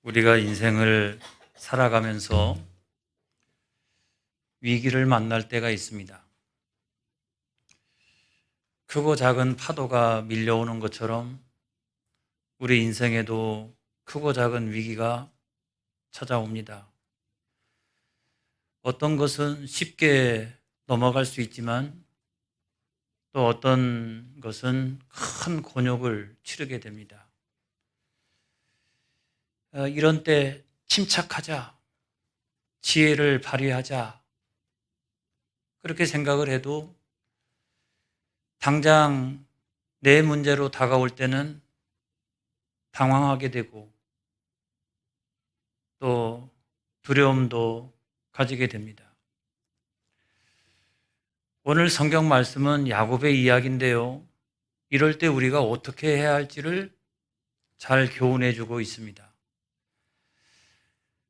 우리가 인생을 살아가면서 위기를 만날 때가 있습니다. 크고 작은 파도가 밀려오는 것처럼 우리 인생에도 크고 작은 위기가 찾아옵니다. 어떤 것은 쉽게 넘어갈 수 있지만 또 어떤 것은 큰 곤욕을 치르게 됩니다. 이런 때 침착하자, 지혜를 발휘하자, 그렇게 생각을 해도 당장 내 문제로 다가올 때는 당황하게 되고 또 두려움도 가지게 됩니다. 오늘 성경 말씀은 야곱의 이야기인데요. 이럴 때 우리가 어떻게 해야 할지를 잘 교훈해 주고 있습니다.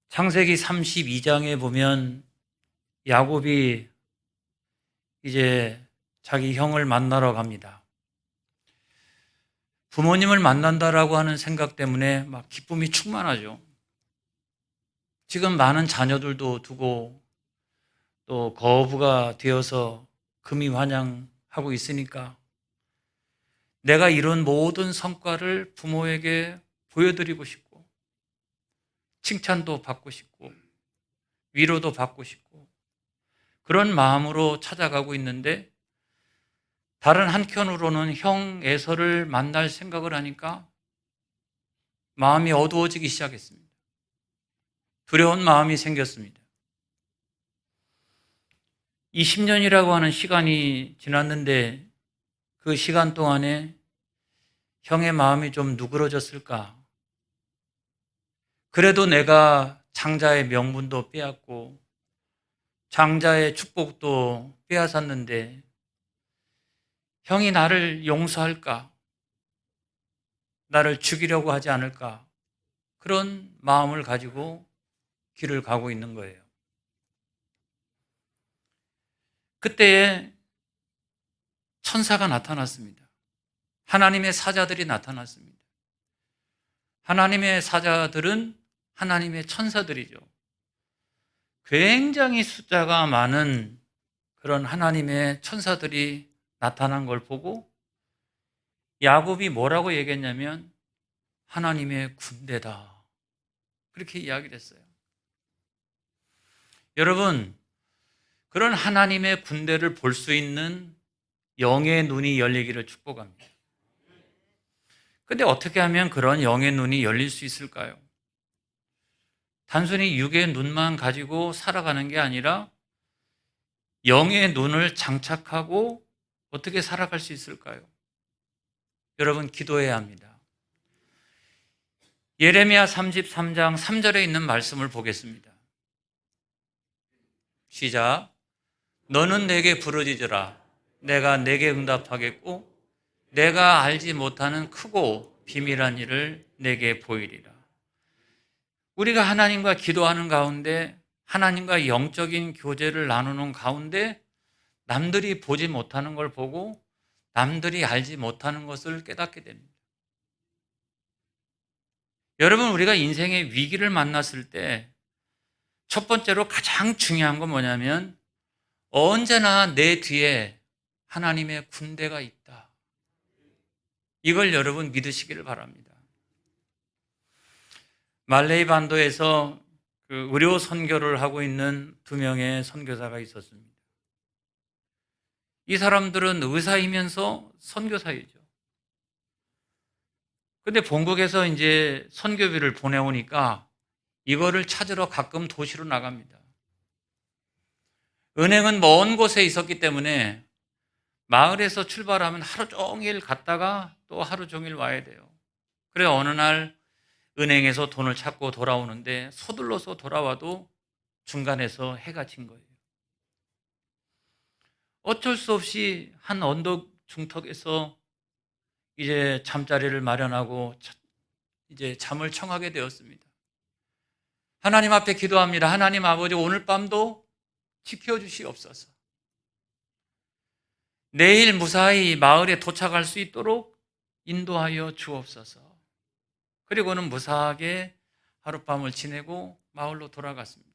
창세기 32장에 보면 야곱이 이제 자기 형을 만나러 갑니다. 부모님을 만난다라고 하는 생각 때문에 막 기쁨이 충만하죠. 지금 많은 자녀들도 두고 또 거부가 되어서 금이 환영하고 있으니까 내가 이룬 모든 성과를 부모에게 보여드리고 싶고 칭찬도 받고 싶고 위로도 받고 싶고 그런 마음으로 찾아가고 있는데 다른 한켠으로는 형 에서를 만날 생각을 하니까 마음이 어두워지기 시작했습니다. 두려운 마음이 생겼습니다. 20년이라고 하는 시간이 지났는데 그 시간 동안에 형의 마음이 좀 누그러졌을까? 그래도 내가 장자의 명분도 빼앗고 장자의 축복도 빼앗았는데 형이 나를 용서할까? 나를 죽이려고 하지 않을까? 그런 마음을 가지고 길을 가고 있는 거예요. 그때에 천사가 나타났습니다. 하나님의 사자들이 나타났습니다. 하나님의 사자들은 하나님의 천사들이죠. 굉장히 숫자가 많은 그런 하나님의 천사들이 나타난 걸 보고 야곱이 뭐라고 얘기했냐면 하나님의 군대다. 그렇게 이야기를 했어요. 여러분, 그런 하나님의 군대를 볼 수 있는 영의 눈이 열리기를 축복합니다. 근데 어떻게 하면 그런 영의 눈이 열릴 수 있을까요? 단순히 육의 눈만 가지고 살아가는 게 아니라 영의 눈을 장착하고 어떻게 살아갈 수 있을까요? 여러분, 기도해야 합니다. 예레미야 33장 3절에 있는 말씀을 보겠습니다. 시작. 너는 내게 부르짖으라. 내가 내게 응답하겠고 내가 알지 못하는 크고 비밀한 일을 내게 보이리라. 우리가 하나님과 기도하는 가운데 하나님과 영적인 교제를 나누는 가운데 남들이 보지 못하는 걸 보고 남들이 알지 못하는 것을 깨닫게 됩니다. 여러분, 우리가 인생의 위기를 만났을 때 첫 번째로 가장 중요한 건 뭐냐면 언제나 내 뒤에 하나님의 군대가 있다. 이걸 여러분 믿으시기를 바랍니다. 말레이 반도에서 그 의료 선교를 하고 있는 2명의 선교사가 있었습니다. 이 사람들은 의사이면서 선교사이죠. 근데 본국에서 이제 선교비를 보내오니까 이거를 찾으러 가끔 도시로 나갑니다. 은행은 먼 곳에 있었기 때문에 마을에서 출발하면 하루 종일 갔다가 또 하루 종일 와야 돼요. 그래 어느 날 은행에서 돈을 찾고 돌아오는데 서둘러서 돌아와도 중간에서 해가 진 거예요. 어쩔 수 없이 한 언덕 중턱에서 이제 잠자리를 마련하고 이제 잠을 청하게 되었습니다. 하나님 앞에 기도합니다. 하나님 아버지, 오늘 밤도 지켜주시옵소서. 내일 무사히 마을에 도착할 수 있도록 인도하여 주옵소서. 그리고는 무사하게 하룻밤을 지내고 마을로 돌아갔습니다.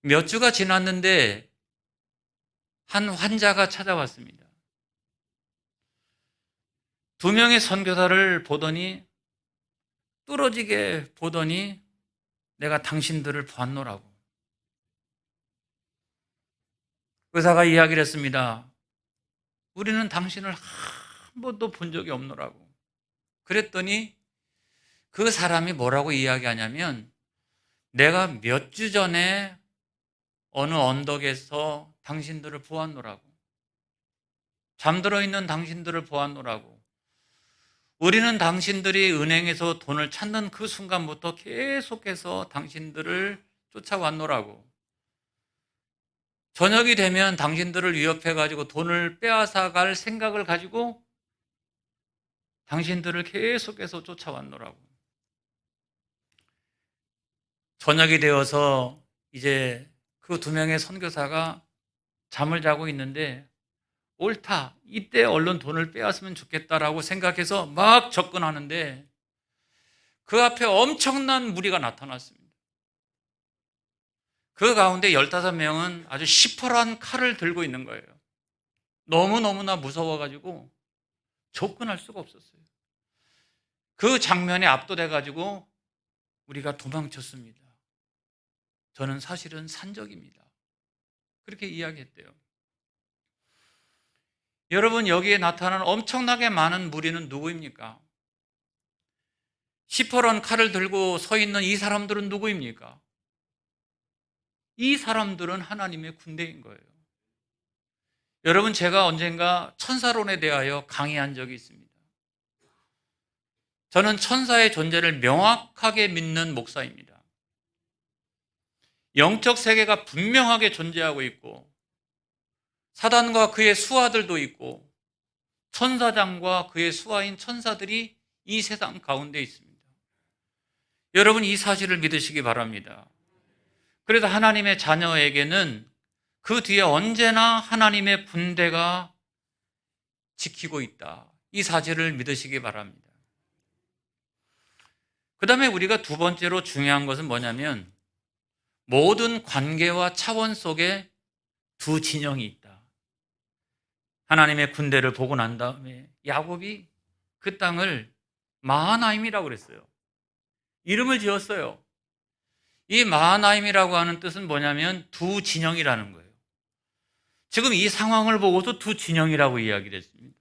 몇 주가 지났는데 한 환자가 찾아왔습니다. 2명의 선교사를 보더니 뚫어지게 보더니 내가 당신들을 보았노라고. 의사가 이야기를 했습니다. 우리는 당신을 한 번도 본 적이 없노라고. 그랬더니 그 사람이 뭐라고 이야기하냐면 내가 몇 주 전에 어느 언덕에서 당신들을 보았노라고. 잠들어 있는 당신들을 보았노라고. 우리는 당신들이 은행에서 돈을 찾는 그 순간부터 계속해서 당신들을 쫓아왔노라고. 저녁이 되면 당신들을 위협해가지고 돈을 빼앗아 갈 생각을 가지고 당신들을 계속해서 쫓아왔노라고. 저녁이 되어서 이제 그 2명의 선교사가 잠을 자고 있는데 옳다, 이때 얼른 돈을 빼앗으면 좋겠다라고 생각해서 막 접근하는데 그 앞에 엄청난 무리가 나타났습니다. 그 가운데 15명은 아주 시퍼런 칼을 들고 있는 거예요. 너무너무나 무서워가지고 접근할 수가 없었어요. 그 장면에 압도돼가지고 우리가 도망쳤습니다. 저는 사실은 산적입니다. 그렇게 이야기했대요. 여러분, 여기에 나타나는 엄청나게 많은 무리는 누구입니까? 시퍼런 칼을 들고 서 있는 이 사람들은 누구입니까? 이 사람들은 하나님의 군대인 거예요. 여러분, 제가 언젠가 천사론에 대하여 강의한 적이 있습니다. 저는 천사의 존재를 명확하게 믿는 목사입니다. 영적 세계가 분명하게 존재하고 있고 사단과 그의 수하들도 있고 천사장과 그의 수하인 천사들이 이 세상 가운데 있습니다. 여러분, 이 사실을 믿으시기 바랍니다. 그래서 하나님의 자녀에게는 그 뒤에 언제나 하나님의 군대가 지키고 있다. 이 사실을 믿으시기 바랍니다. 그 다음에 우리가 두 번째로 중요한 것은 뭐냐면 모든 관계와 차원 속에 두 진영이 있다. 하나님의 군대를 보고 난 다음에 야곱이 그 땅을 마하나임이라고 그랬어요. 이름을 지었어요. 이 마하나임이라고 하는 뜻은 뭐냐면 두 진영이라는 거예요. 지금 이 상황을 보고도 두 진영이라고 이야기를 했습니다.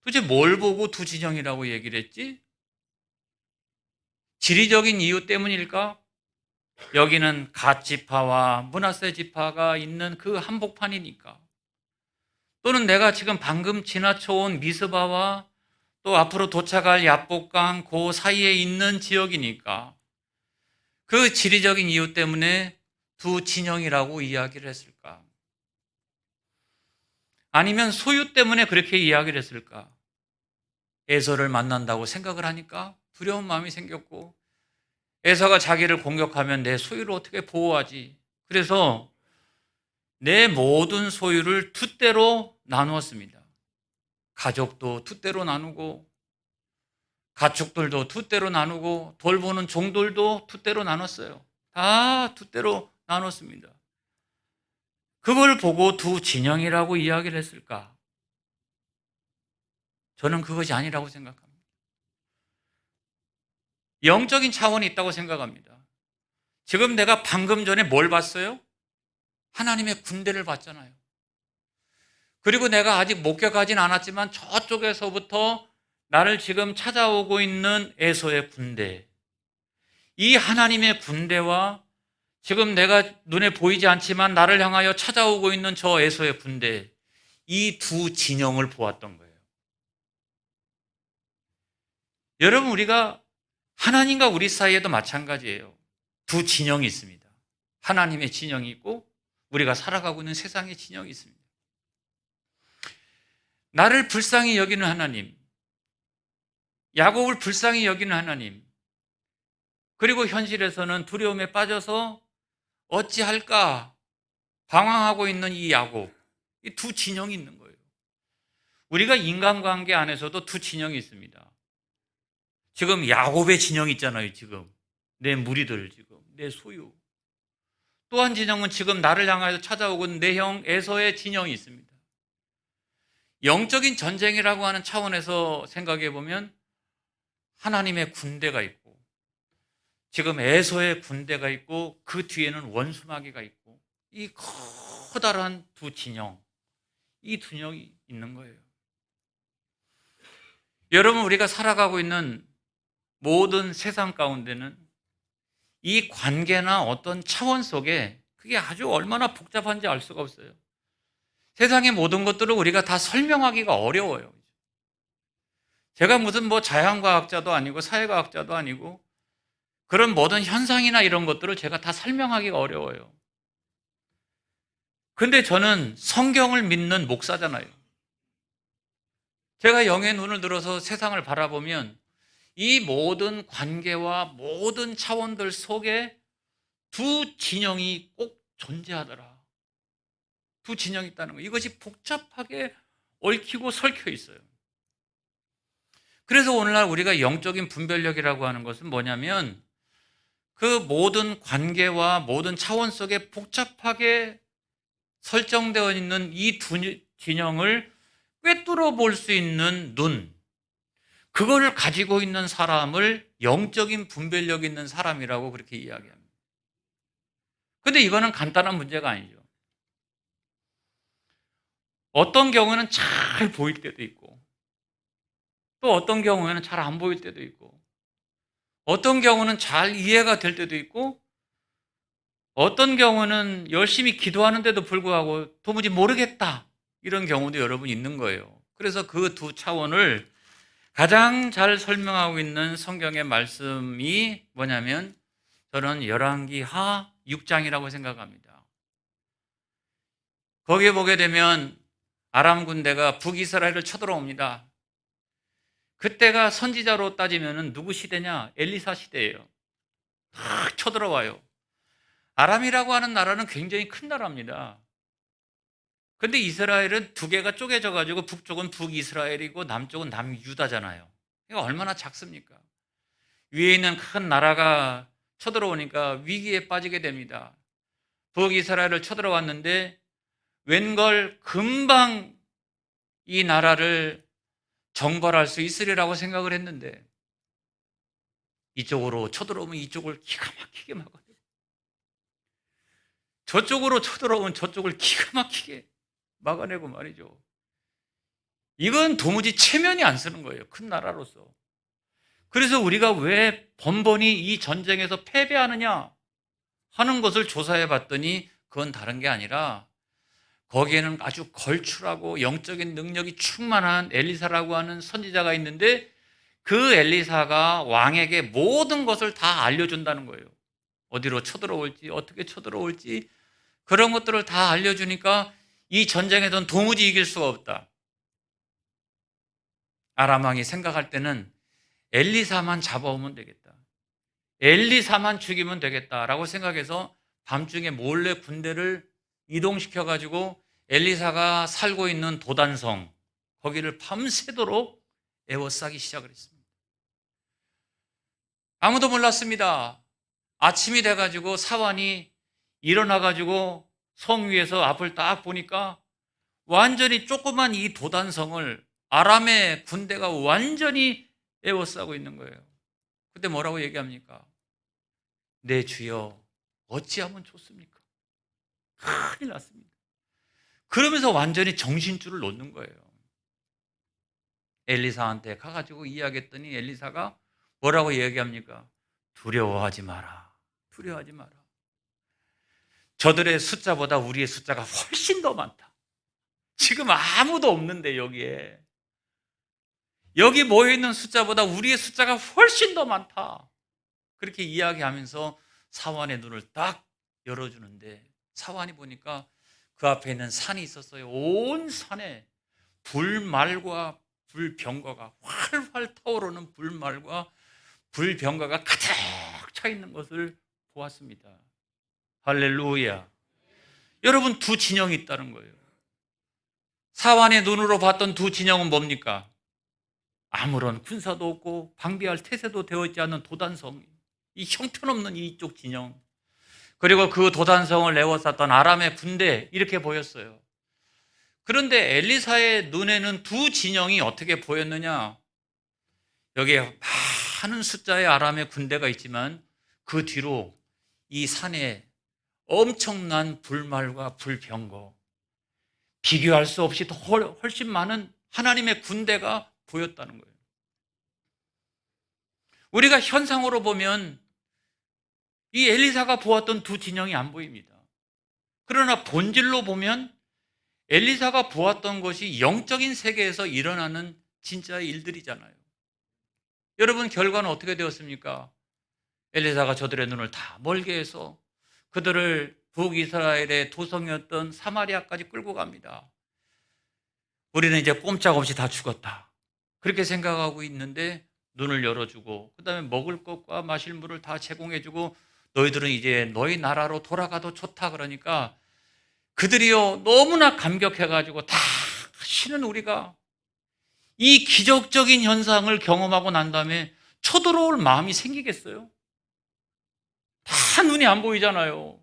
도대체 뭘 보고 두 진영이라고 얘기를 했지? 지리적인 이유 때문일까? 여기는 갓 지파와 므낫세 지파가 있는 그 한복판이니까. 또는 내가 지금 방금 지나쳐온 미스바와 또 앞으로 도착할 야복강 그 사이에 있는 지역이니까 그 지리적인 이유 때문에 두 진영이라고 이야기를 했을까? 아니면 소유 때문에 그렇게 이야기를 했을까? 에서를 만난다고 생각을 하니까 두려운 마음이 생겼고 에서가 자기를 공격하면 내 소유를 어떻게 보호하지? 그래서 내 모든 소유를 두 때로 나누었습니다. 가족도 두 때로 나누고 가축들도 두 때로 나누고 돌보는 종들도 두 때로 나눴어요. 다 두 때로 나눴습니다. 그걸 보고 두 진영이라고 이야기를 했을까? 저는 그것이 아니라고 생각합니다. 영적인 차원이 있다고 생각합니다. 지금 내가 방금 전에 뭘 봤어요? 하나님의 군대를 봤잖아요. 그리고 내가 아직 목격하진 않았지만 저쪽에서부터 나를 지금 찾아오고 있는 에서의 군대, 이 하나님의 군대와 지금 내가 눈에 보이지 않지만 나를 향하여 찾아오고 있는 저 에서의 군대, 이 두 진영을 보았던 거예요. 여러분, 우리가 하나님과 우리 사이에도 마찬가지예요. 두 진영이 있습니다. 하나님의 진영이 있고 우리가 살아가고 있는 세상의 진영이 있습니다. 나를 불쌍히 여기는 하나님, 야곱을 불쌍히 여기는 하나님, 그리고 현실에서는 두려움에 빠져서 어찌할까 방황하고 있는 이 야곱, 이 두 진영이 있는 거예요. 우리가 인간관계 안에서도 두 진영이 있습니다. 지금 야곱의 진영이 있잖아요. 지금 내 무리들, 지금 내 소유. 또 한 진영은 지금 나를 향하여 찾아오고 내 형 에서의 진영이 있습니다. 영적인 전쟁이라고 하는 차원에서 생각해 보면 하나님의 군대가 있고, 지금 에서의 군대가 있고, 그 뒤에는 원수마귀가 있고, 이 커다란 두 진영, 이 두 진영이 있는 거예요. 여러분, 우리가 살아가고 있는 모든 세상 가운데는 이 관계나 어떤 차원 속에 그게 아주 얼마나 복잡한지 알 수가 없어요. 세상의 모든 것들을 우리가 다 설명하기가 어려워요. 제가 무슨 자연과학자도 아니고 사회과학자도 아니고 그런 모든 현상이나 이런 것들을 제가 다 설명하기가 어려워요. 근데 저는 성경을 믿는 목사잖아요. 제가 영의 눈을 들어서 세상을 바라보면 이 모든 관계와 모든 차원들 속에 두 진영이 꼭 존재하더라. 두 진영이 있다는 거. 이것이 복잡하게 얽히고 설켜 있어요. 그래서 오늘날 우리가 영적인 분별력이라고 하는 것은 뭐냐면 그 모든 관계와 모든 차원 속에 복잡하게 설정되어 있는 이 두 진영을 꿰뚫어 볼 수 있는 눈, 그거를 가지고 있는 사람을 영적인 분별력 있는 사람이라고 그렇게 이야기합니다. 근데 이거는 간단한 문제가 아니죠. 어떤 경우는 잘 보일 때도 있고, 또 어떤 경우에는 잘 안 보일 때도 있고, 어떤 경우는 잘 이해가 될 때도 있고, 어떤 경우는 열심히 기도하는데도 불구하고 도무지 모르겠다, 이런 경우도 여러분 있는 거예요. 그래서 그 두 차원을 가장 잘 설명하고 있는 성경의 말씀이 뭐냐면 저는 열왕기하 6장이라고 생각합니다. 거기에 보게 되면 아람 군대가 북이스라엘을 쳐들어옵니다. 그때가 선지자로 따지면 누구 시대냐? 엘리사 시대예요. 탁 쳐들어와요. 아람이라고 하는 나라는 굉장히 큰 나라입니다. 근데 이스라엘은 두 개가 쪼개져 가지고 북쪽은 북이스라엘이고 남쪽은 남유다잖아요. 이거 얼마나 작습니까? 위에 있는 큰 나라가 쳐들어오니까 위기에 빠지게 됩니다. 북이스라엘을 쳐들어왔는데 웬걸 금방 이 나라를 정벌할 수 있으리라고 생각을 했는데 이쪽으로 쳐들어오면 이쪽을 기가 막히게 막아내고, 저쪽으로 쳐들어오면 저쪽을 기가 막히게 막아내고 말이죠. 이건 도무지 체면이 안 쓰는 거예요, 큰 나라로서. 그래서 우리가 왜 번번이 이 전쟁에서 패배하느냐 하는 것을 조사해 봤더니 그건 다른 게 아니라 거기에는 아주 걸출하고 영적인 능력이 충만한 엘리사라고 하는 선지자가 있는데 그 엘리사가 왕에게 모든 것을 다 알려준다는 거예요. 어디로 쳐들어올지, 어떻게 쳐들어올지 그런 것들을 다 알려주니까 이 전쟁에서는 도무지 이길 수가 없다. 아람 왕이 생각할 때는 엘리사만 잡아오면 되겠다, 엘리사만 죽이면 되겠다라고 생각해서 밤중에 몰래 군대를 이동시켜가지고 엘리사가 살고 있는 도단성, 거기를 밤새도록 에워싸기 시작을 했습니다. 아무도 몰랐습니다. 아침이 돼가지고 사환이 일어나가지고 성 위에서 앞을 딱 보니까 완전히 조그만 이 도단성을 아람의 군대가 완전히 에워싸고 있는 거예요. 그때 뭐라고 얘기합니까? 내 주여 어찌하면 좋습니까? 큰일 났습니다. 그러면서 완전히 정신줄을 놓는 거예요. 엘리사한테 가가지고 이야기했더니 엘리사가 뭐라고 얘기합니까? 두려워하지 마라. 두려워하지 마라. 저들의 숫자보다 우리의 숫자가 훨씬 더 많다. 지금 아무도 없는데 여기 모여있는 숫자보다 우리의 숫자가 훨씬 더 많다. 그렇게 이야기하면서 사환의 눈을 딱 열어주는데 사환이 보니까 그 앞에 있는 산이 있었어요. 온 산에 불말과 불병거가 활활 타오르는 불말과 불병거가 가득 차 있는 것을 보았습니다. 할렐루야. 여러분, 두 진영이 있다는 거예요. 사환의 눈으로 봤던 두 진영은 뭡니까? 아무런 군사도 없고 방비할 태세도 되어 있지 않는 도단성, 이 형편없는 이쪽 진영, 그리고 그 도단성을 내워쌌던 아람의 군대, 이렇게 보였어요. 그런데 엘리사의 눈에는 두 진영이 어떻게 보였느냐? 여기에 많은 숫자의 아람의 군대가 있지만 그 뒤로 이 산에 엄청난 불말과 불병거, 비교할 수 없이 더 훨씬 많은 하나님의 군대가 보였다는 거예요. 우리가 현상으로 보면 이 엘리사가 보았던 두 진영이 안 보입니다. 그러나 본질로 보면 엘리사가 보았던 것이 영적인 세계에서 일어나는 진짜의 일들이잖아요. 여러분, 결과는 어떻게 되었습니까? 엘리사가 저들의 눈을 다 멀게 해서 그들을 북이스라엘의 도성이었던 사마리아까지 끌고 갑니다. 우리는 이제 꼼짝없이 다 죽었다, 그렇게 생각하고 있는데 눈을 열어주고 그 다음에 먹을 것과 마실 물을 다 제공해주고 너희들은 이제 너희 나라로 돌아가도 좋다 그러니까 그들이요 너무나 감격해가지고 다시는 우리가 이 기적적인 현상을 경험하고 난 다음에 쳐들어올 마음이 생기겠어요? 다 눈이 안 보이잖아요.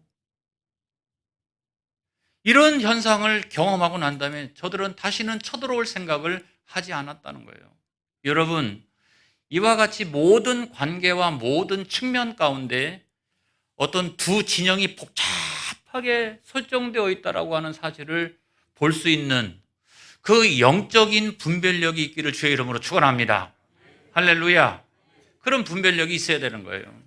이런 현상을 경험하고 난 다음에 저들은 다시는 쳐들어올 생각을 하지 않았다는 거예요. 여러분, 이와 같이 모든 관계와 모든 측면 가운데 어떤 두 진영이 복잡하게 설정되어 있다고 하는 사실을 볼 수 있는 그 영적인 분별력이 있기를 주의 이름으로 축원합니다. 할렐루야. 그런 분별력이 있어야 되는 거예요.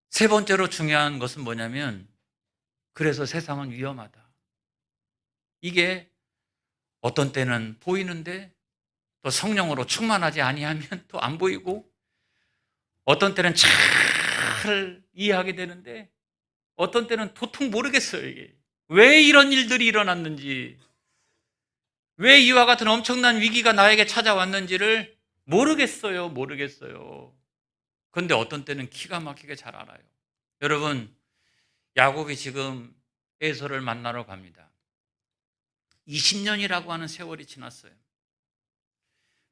세 번째로 중요한 것은 뭐냐면, 그래서 세상은 위험하다. 이게 어떤 때는 보이는데 또 성령으로 충만하지 아니하면 또 안 보이고, 어떤 때는 잘 이해하게 되는데 어떤 때는 도통 모르겠어요. 이게 왜 이런 일들이 일어났는지, 왜 이와 같은 엄청난 위기가 나에게 찾아왔는지를 모르겠어요. 그런데 어떤 때는 기가 막히게 잘 알아요. 여러분, 야곱이 지금 에서를 만나러 갑니다. 20년이라고 하는 세월이 지났어요.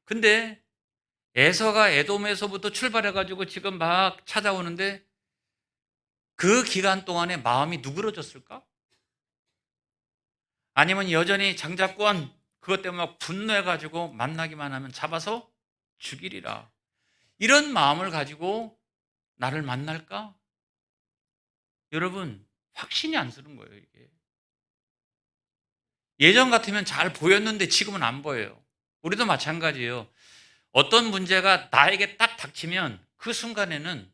근데 에서가 에돔에서부터 출발해가지고 지금 막 찾아오는데 그 기간 동안에 마음이 누그러졌을까? 아니면 여전히 장자권 그것 때문에 막 분노해가지고 만나기만 하면 잡아서 죽이리라, 이런 마음을 가지고 나를 만날까? 여러분, 확신이 안 서는 거예요. 이게 예전 같으면 잘 보였는데 지금은 안 보여요. 우리도 마찬가지예요. 어떤 문제가 나에게 딱 닥치면 그 순간에는,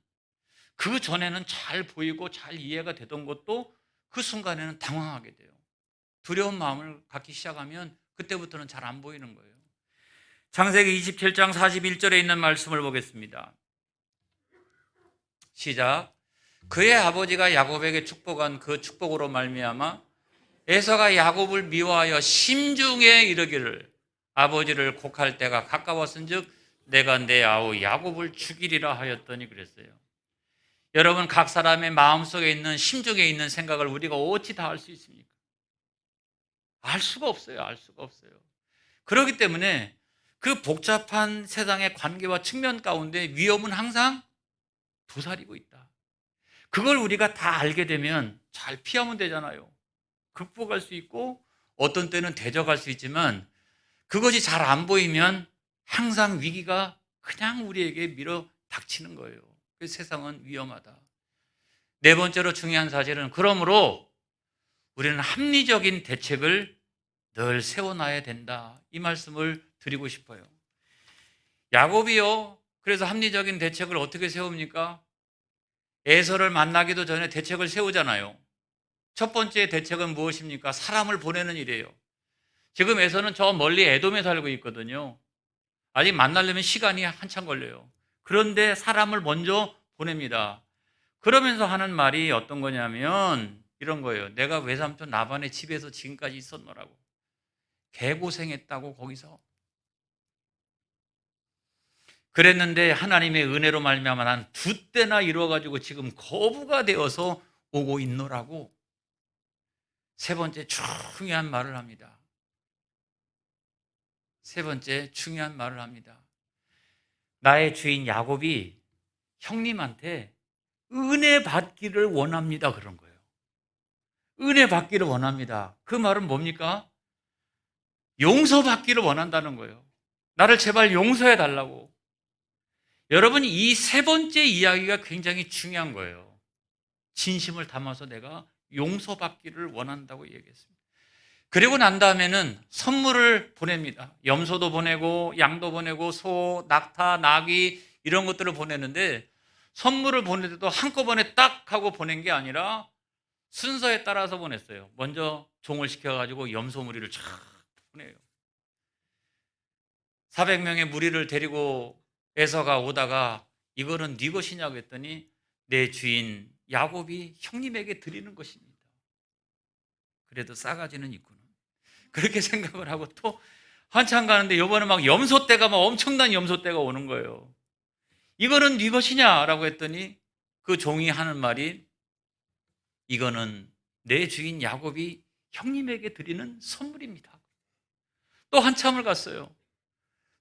그 전에는 잘 보이고 잘 이해가 되던 것도 그 순간에는 당황하게 돼요. 두려운 마음을 갖기 시작하면 그때부터는 잘 안 보이는 거예요. 창세기 27장 41절에 있는 말씀을 보겠습니다. 시작. 그의 아버지가 야곱에게 축복한 그 축복으로 말미암아 에서가 야곱을 미워하여 심중에 이르기를 아버지를 곡할 때가 가까웠은즉 내가 내 아우 야곱을 죽이리라 하였더니 그랬어요. 여러분, 각 사람의 마음속에 있는, 심중에 있는 생각을 우리가 어찌 다 알 수 있습니까? 알 수가 없어요. 그렇기 때문에 그 복잡한 세상의 관계와 측면 가운데 위험은 항상 도사리고 있다. 그걸 우리가 다 알게 되면 잘 피하면 되잖아요. 극복할 수 있고 어떤 때는 대적할 수 있지만 그것이 잘 안 보이면 항상 위기가 그냥 우리에게 밀어 닥치는 거예요. 그래서 세상은 위험하다. 네 번째로 중요한 사실은, 그러므로 우리는 합리적인 대책을 늘 세워놔야 된다, 이 말씀을 드리고 싶어요. 야곱이요, 그래서 합리적인 대책을 어떻게 세웁니까? 에서를 만나기도 전에 대책을 세우잖아요. 첫 번째 대책은 무엇입니까? 사람을 보내는 일이에요. 지금 에서는 저 멀리 에돔에 살고 있거든요. 아직 만나려면 시간이 한참 걸려요. 그런데 사람을 먼저 보냅니다. 그러면서 하는 말이 어떤 거냐면 이런 거예요. 내가 외삼촌 라반의 집에서 지금까지 있었노라고. 개고생했다고 거기서. 그랬는데 하나님의 은혜로 말미암아 난 두 때나 이루어가지고 지금 거부가 되어서 오고 있노라고 세 번째 중요한 말을 합니다. 세 번째 중요한 말을 합니다. 나의 주인 야곱이 형님한테 은혜 받기를 원합니다. 그런 거예요. 은혜 받기를 원합니다. 그 말은 뭡니까? 용서받기를 원한다는 거예요. 나를 제발 용서해 달라고. 여러분, 이 세 번째 이야기가 굉장히 중요한 거예요. 진심을 담아서 내가 용서받기를 원한다고 얘기했습니다. 그리고 난 다음에는 선물을 보냅니다. 염소도 보내고 양도 보내고 소, 낙타, 나귀 이런 것들을 보내는데 선물을 보낼 때도 한꺼번에 딱 하고 보낸 게 아니라 순서에 따라서 보냈어요. 먼저 종을 시켜가지고 염소 무리를 쫙 보내요. 400명의 무리를 데리고 에서가 오다가 이거는 네 것이냐고 했더니 내 주인 야곱이 형님에게 드리는 것입니다. 그래도 싸가지는 있구나. 그렇게 생각을 하고 또 한참 가는데 이번에 막 염소떼가 막 엄청난 염소떼가 오는 거예요. 이거는 네 것이냐라고 했더니 그 종이 하는 말이 이거는 내 주인 야곱이 형님에게 드리는 선물입니다. 또 한참을 갔어요.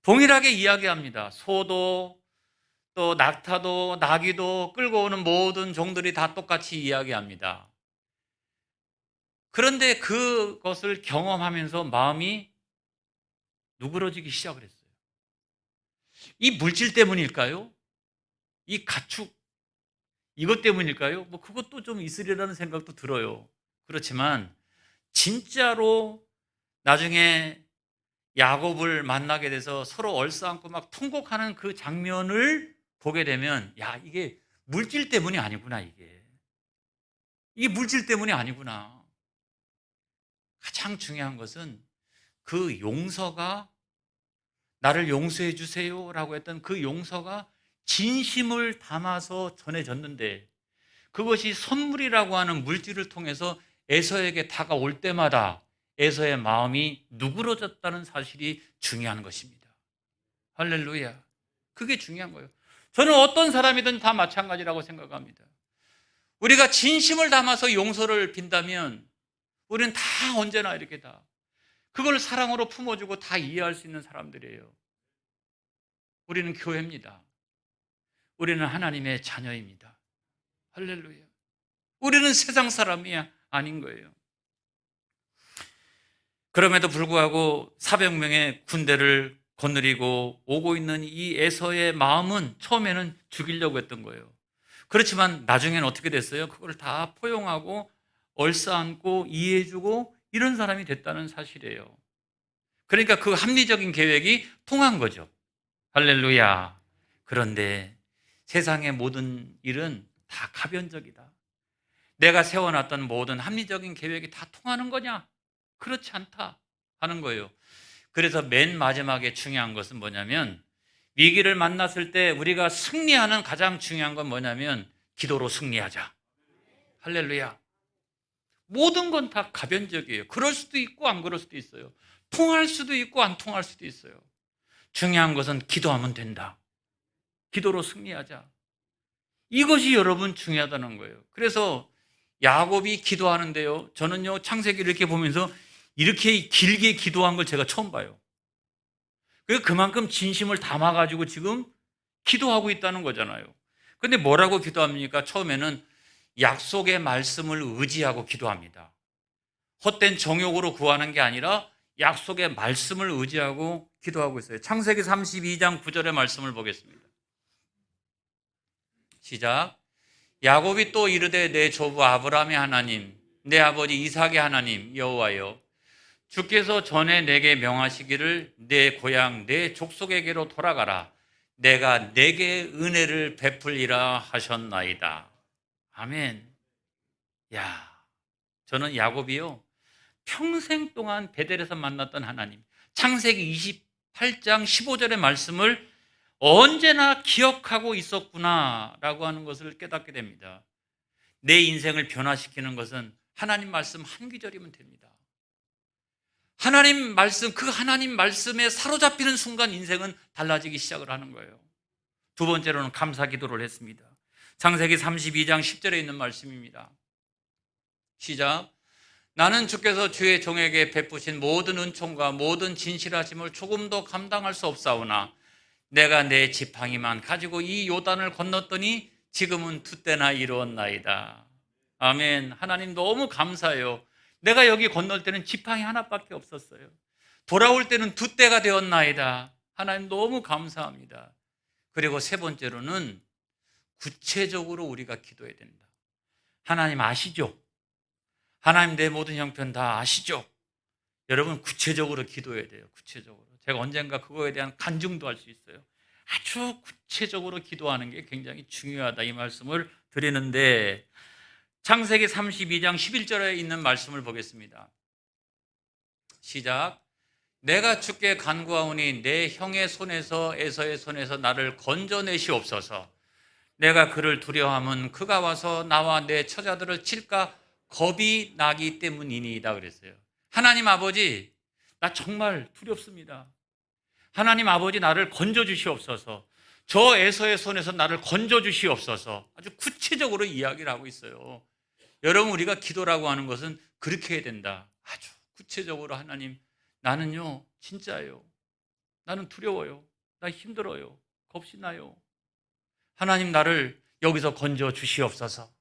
동일하게 이야기합니다. 소도 또 낙타도 나귀도 끌고 오는 모든 종들이 다 똑같이 이야기합니다. 그런데 그것을 경험하면서 마음이 누그러지기 시작을 했어요. 이 물질 때문일까요? 이 가축 이것 때문일까요? 뭐 그것도 좀 있으리라는 생각도 들어요. 그렇지만 진짜로 나중에 야곱을 만나게 돼서 서로 얼싸안고 막 통곡하는 그 장면을 보게 되면 야, 이게 물질 때문이 아니구나. 이게 물질 때문이 아니구나. 가장 중요한 것은 그 용서가 나를 용서해 주세요라고 했던 그 용서가 진심을 담아서 전해졌는데 그것이 선물이라고 하는 물질을 통해서 에서에게 다가올 때마다 에서의 마음이 누그러졌다는 사실이 중요한 것입니다. 할렐루야. 그게 중요한 거예요. 저는 어떤 사람이든 다 마찬가지라고 생각합니다. 우리가 진심을 담아서 용서를 빈다면 우리는 다 언제나 이렇게 다 그걸 사랑으로 품어주고 다 이해할 수 있는 사람들이에요. 우리는 교회입니다. 우리는 하나님의 자녀입니다. 할렐루야. 우리는 세상 사람이 아닌 거예요. 그럼에도 불구하고 400명의 군대를 거느리고 오고 있는 이 에서의 마음은 처음에는 죽이려고 했던 거예요. 그렇지만 나중에는 어떻게 됐어요? 그걸 다 포용하고 얼싸안고 이해해주고 이런 사람이 됐다는 사실이에요. 그러니까 그 합리적인 계획이 통한 거죠. 할렐루야. 그런데 세상의 모든 일은 다 가변적이다. 내가 세워놨던 모든 합리적인 계획이 다 통하는 거냐? 그렇지 않다 하는 거예요. 그래서 맨 마지막에 중요한 것은 뭐냐면 위기를 만났을 때 우리가 승리하는 가장 중요한 건 뭐냐면 기도로 승리하자. 할렐루야. 모든 건 다 가변적이에요. 그럴 수도 있고 안 그럴 수도 있어요. 통할 수도 있고 안 통할 수도 있어요. 중요한 것은 기도하면 된다. 기도로 승리하자. 이것이 여러분 중요하다는 거예요. 그래서 야곱이 기도하는데요. 저는요, 창세기를 이렇게 보면서 이렇게 길게 기도한 걸 제가 처음 봐요. 그만큼 진심을 담아가지고 지금 기도하고 있다는 거잖아요. 근데 뭐라고 기도합니까? 처음에는 약속의 말씀을 의지하고 기도합니다. 헛된 정욕으로 구하는 게 아니라 약속의 말씀을 의지하고 기도하고 있어요. 창세기 32장 9절의 말씀을 보겠습니다. 시작. 야곱이 또 이르되 내 조부 아브라함의 하나님, 내 아버지 이삭의 하나님 여호와여, 주께서 전에 내게 명하시기를 내 고향 내 족속에게로 돌아가라. 내가 내게 은혜를 베풀리라 하셨나이다. 아멘. 야, 저는 야곱이요 평생 동안 베델에서 만났던 하나님, 창세기 28장 15절의 말씀을 언제나 기억하고 있었구나라고 하는 것을 깨닫게 됩니다. 내 인생을 변화시키는 것은 하나님 말씀 한 구절이면 됩니다. 하나님 말씀, 그 하나님 말씀에 사로잡히는 순간 인생은 달라지기 시작을 하는 거예요. 두 번째로는 감사 기도를 했습니다. 창세기 32장 10절에 있는 말씀입니다. 시작. 나는 주께서 주의 종에게 베푸신 모든 은총과 모든 진실하심을 조금도 감당할 수 없사오나 내가 내 지팡이만 가지고 이 요단을 건넜더니 지금은 두 때나 이루었나이다. 아멘. 하나님 너무 감사해요. 내가 여기 건널 때는 지팡이 하나밖에 없었어요. 돌아올 때는 두 때가 되었나이다. 하나님 너무 감사합니다. 그리고 세 번째로는 구체적으로 우리가 기도해야 된다. 하나님 아시죠? 하나님 내 모든 형편 다 아시죠? 여러분 구체적으로 기도해야 돼요. 구체적으로. 제가 언젠가 그거에 대한 간증도 할 수 있어요. 아주 구체적으로 기도하는 게 굉장히 중요하다 이 말씀을 드리는데 창세기 32장 11절에 있는 말씀을 보겠습니다. 시작. 내가 주께 간구하오니 내 형의 손에서 에서의 손에서 나를 건져내시옵소서. 내가 그를 두려워함은 그가 와서 나와 내 처자들을 칠까 겁이 나기 때문이니이다 그랬어요. 하나님 아버지, 나 정말 두렵습니다. 하나님 아버지 나를 건져주시옵소서. 저 에서의 손에서 나를 건져주시옵소서. 아주 구체적으로 이야기를 하고 있어요. 여러분 우리가 기도라고 하는 것은 그렇게 해야 된다. 아주 구체적으로 하나님 나는요 진짜예요. 나는 두려워요. 나 힘들어요. 겁이 나요. 하나님 나를 여기서 건져 주시옵소서.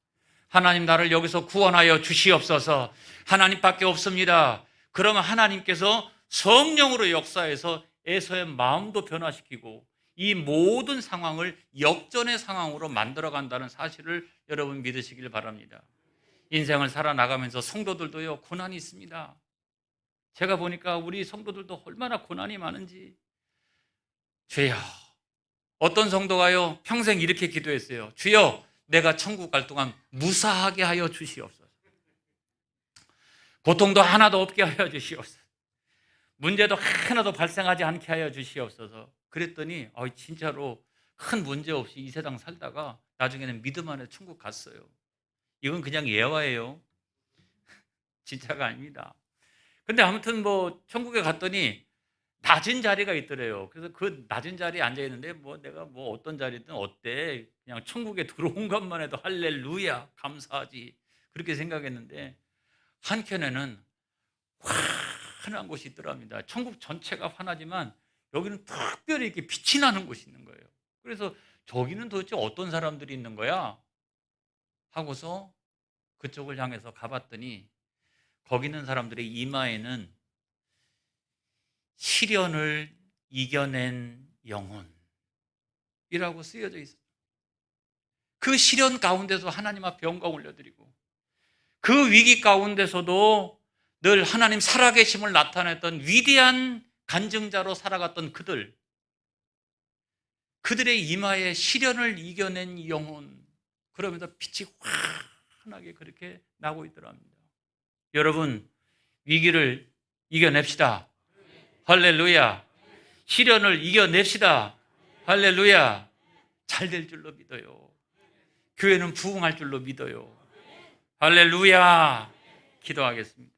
하나님 나를 여기서 구원하여 주시옵소서. 하나님밖에 없습니다. 그러면 하나님께서 성령으로 역사해서 에서의 마음도 변화시키고 이 모든 상황을 역전의 상황으로 만들어간다는 사실을 여러분 믿으시길 바랍니다. 인생을 살아나가면서 성도들도요 고난이 있습니다. 제가 보니까 우리 성도들도 얼마나 고난이 많은지. 주여, 어떤 성도가요 평생 이렇게 기도했어요. 주여, 내가 천국 갈 동안 무사하게 하여 주시옵소서. 고통도 하나도 없게 하여 주시옵소서. 문제도 하나도 발생하지 않게 하여 주시옵소서. 그랬더니 진짜로 큰 문제 없이 이 세상 살다가 나중에는 믿음 안에 천국 갔어요. 이건 그냥 예화예요. 진짜가 아닙니다. 근데 아무튼 천국에 갔더니 낮은 자리가 있더래요. 그래서 그 낮은 자리에 앉아 있는데 내가 어떤 자리든 어때? 그냥 천국에 들어온 것만 해도 할렐루야 감사하지. 그렇게 생각했는데 한켠에는 환한 곳이 있더랍니다. 천국 전체가 환하지만 여기는 특별히 이렇게 빛이 나는 곳이 있는 거예요. 그래서 저기는 도대체 어떤 사람들이 있는 거야? 하고서 그쪽을 향해서 가봤더니 거기 있는 사람들의 이마에는 시련을 이겨낸 영혼이라고 쓰여져 있어요. 그 시련 가운데서 하나님 앞에 영광 올려드리고 그 위기 가운데서도 늘 하나님 살아계심을 나타냈던 위대한 간증자로 살아갔던 그들의 이마에 시련을 이겨낸 영혼, 그러면서 빛이 환하게 그렇게 나고 있더랍니다. 여러분 위기를 이겨냅시다. 할렐루야. 시련을 이겨냅시다. 할렐루야. 잘 될 줄로 믿어요. 교회는 부흥할 줄로 믿어요. 할렐루야. 기도하겠습니다.